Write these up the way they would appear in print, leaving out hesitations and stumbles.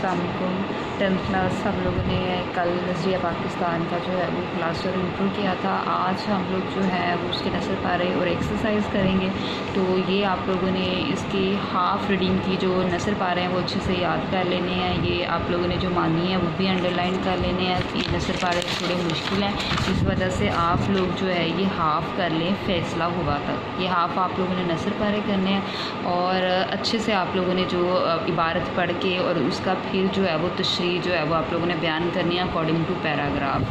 अस्सलाम वालेकुम। 10th class हम लोगों ने कल नज़रिया पाकिस्तान का जो है वो क्लास और इंट्रो किया था। आज हम लोग जो है वो उसके नसर पारे और एक्सरसाइज करेंगे। तो ये आप लोगों ने इसकी हाफ़ रीडिंग की जो नसर पारे हैं वो अच्छे से याद कर लेने हैं। ये आप लोगों ने जो मानी है वो भी अंडरलाइन कर लेने हैं। ये नसर पारे थोड़े मुश्किल हैं, इस वजह से आप लोग जो है ये हाफ़ कर लें फ़ैसला हुआ तक। ये हाफ़ आप लोगों ने नसर पारे करने हैं और अच्छे से आप लोगों ने जो इबारत पढ़ के और उसका फिर जो है वो तशरीह जो है वो आप लोगों ने बयान करनी है अकॉर्डिंग टू पैराग्राफ।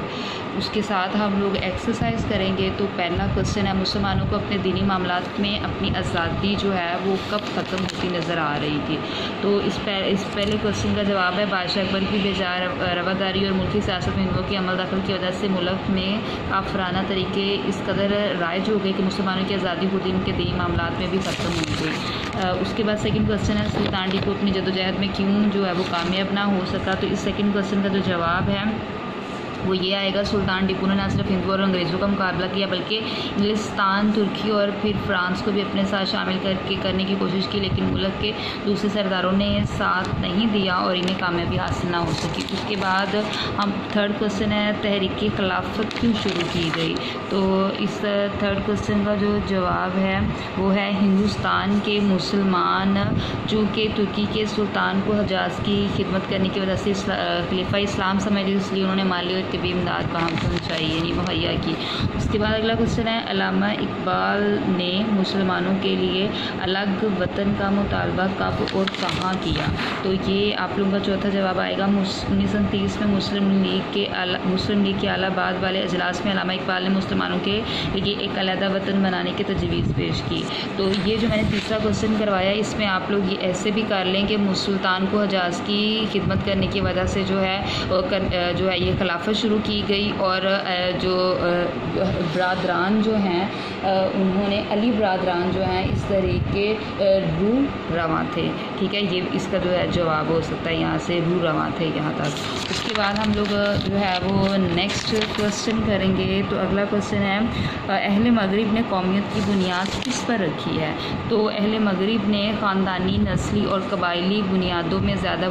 उसके साथ हम लोग एक्सरसाइज करेंगे। तो पहला क्वेश्चन है, मुसलमानों को अपने दीनी मामलात में अपनी आज़ादी जो है वो कब ख़त्म होती नज़र आ रही थी। तो इस पहले क्वेश्चन का जवाब है, बादशाह अकबर की बेजार रवादारी और मुल्की सियासत में हिंदुओं की अमल दखल की वजह से मुल्क में काफराना तरीके इस कदर राइज हो गए कि मुसलमानों की आज़ादी खुद इनके दीनी मामलात में भी ख़त्म हो गई। उसके बाद सेकंड क्वेश्चन है, सुल्तान टीपू अपनी जदोजहद में क्यों जो है वो कामयाब ना हो सका। तो इस सेकंड क्वेश्चन का जो जवाब है वो ये आएगा, सुल्तान टीपू ने न सिर्फ हिंदुओं और अंग्रेज़ों का मुकाबला किया बल्कि इंग्लिस्तान, तुर्की और फिर फ्रांस को भी अपने साथ शामिल करने की कोशिश की, लेकिन मुल्क के दूसरे सरदारों ने साथ नहीं दिया और इन्हें कामयाबी हासिल ना हो सकी। उसके बाद हम थर्ड क्वेश्चन है, तहरीक खिलाफत क्यों शुरू की गई। तो इस थर्ड क्वेश्चन का जो जवाब है वो है, हिंदुस्तान के मुसलमान चूँकि तुर्की के सुल्तान को हजाज की खिदमत करने की वजह से खलीफा इस्लाम समझ, इसलिए उन्होंने माली और तबी इमदाद वहाँ पहुँचाई यानी मुहैया की। उसके बाद अगला क्वेश्चन है, अल्लामा इकबाल ने मुसलमानों के लिए अलग वतन का मुतालबा कब और कहाँ किया। तो ये आप लोगों का चौथा जवाब आएगा, 1930 में मुस्लिम लीग के इलाहाबाद वाले अजलास में अल्लामा इकबाल ने मुसलमानों के लिए एक अलहदा वतन बनाने की तजवीज़ पेश की। तो ये जो मैंने तीसरा क्वेश्चन करवाया इसमें आप लोग ये ऐसे भी कर लें कि सुल्तान को हजाज की खिदमत करने की वजह से जो है ये खिलाफत शुरू की गई और जो बरादरान जो हैं उन्होंने अली बरादरान जो हैं इस तरीके रू रवां थे। ठीक है, ये इसका जो है जवाब हो सकता है यहाँ से रू रवां थे यहाँ तक। उसके बाद हम लोग जो है वो नेक्स्ट क्वेश्चन करेंगे। तो अगला क्वेश्चन है, अहले मगरिब ने कौमियत की बुनियाद किस पर रखी है। तो अहले मगरिब ने ख़ानदानी, नस्ली और कबायली बुनियादों में ज़्यादा